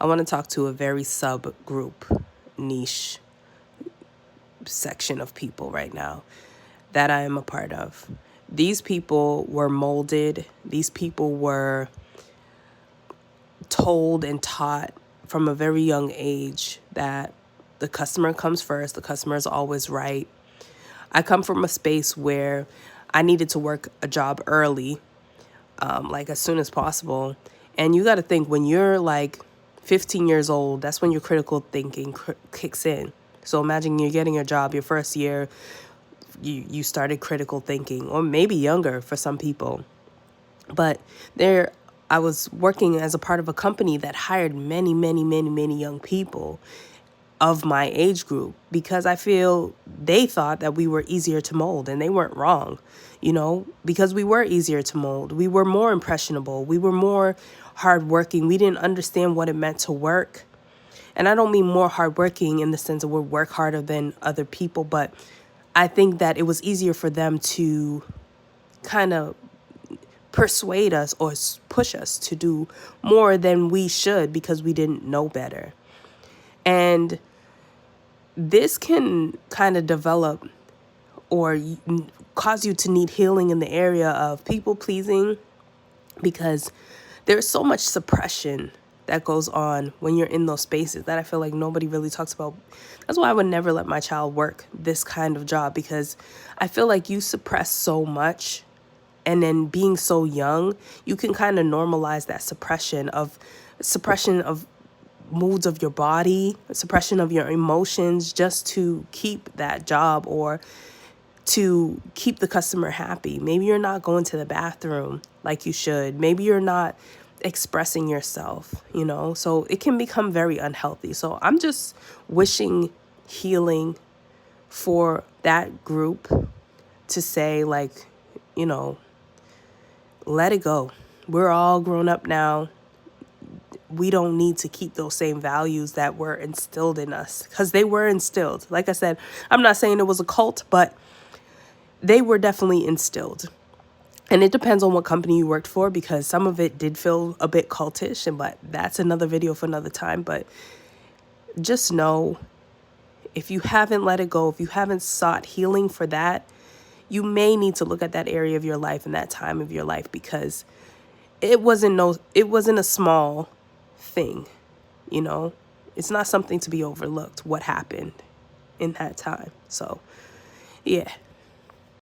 I want to talk to a very subgroup, niche section of people right now that I am a part of. These people were molded, these people were told and taught from a very young age that the customer comes first, the customer is always right. I come from a space where I needed to work a job early, like as soon as possible. And you got to think, when you're like 15 years old, that's when your critical thinking kicks in. So imagine you're getting a job your first year, you started critical thinking, or maybe younger for some people. But there, I was working as a part of a company that hired many, many, many, many young people of my age group, because I feel they thought that we were easier to mold, and they weren't wrong, because we were easier to mold. We were more impressionable. We were more hardworking. We didn't understand what it meant to work. And I don't mean more hardworking in the sense that we work harder than other people, but I think that it was easier for them to kind of persuade us or push us to do more than we should because we didn't know better. And this can kind of develop or cause you to need healing in the area of people pleasing, because there's so much suppression that goes on when you're in those spaces that I feel like nobody really talks about. That's why I would never let my child work this kind of job, because I feel like you suppress so much, and then being so young, you can kind of normalize that suppression of moods of your body, suppression of your emotions, just to keep that job or to keep the customer happy. Maybe you're not going to the bathroom like you should. Maybe you're not expressing yourself, so it can become very unhealthy. So I'm just wishing healing for that group, to say, like, let it go. We're all grown up now. We don't need to keep those same values that were instilled in us, because they were instilled. Like I said, I'm not saying it was a cult, but they were definitely instilled. And it depends on what company you worked for, because some of it did feel a bit cultish, but that's another video for another time. But just know, if you haven't let it go, if you haven't sought healing for that, you may need to look at that area of your life and that time of your life, because it wasn't a small thing, It's not something to be overlooked, what happened in that time. So, yeah.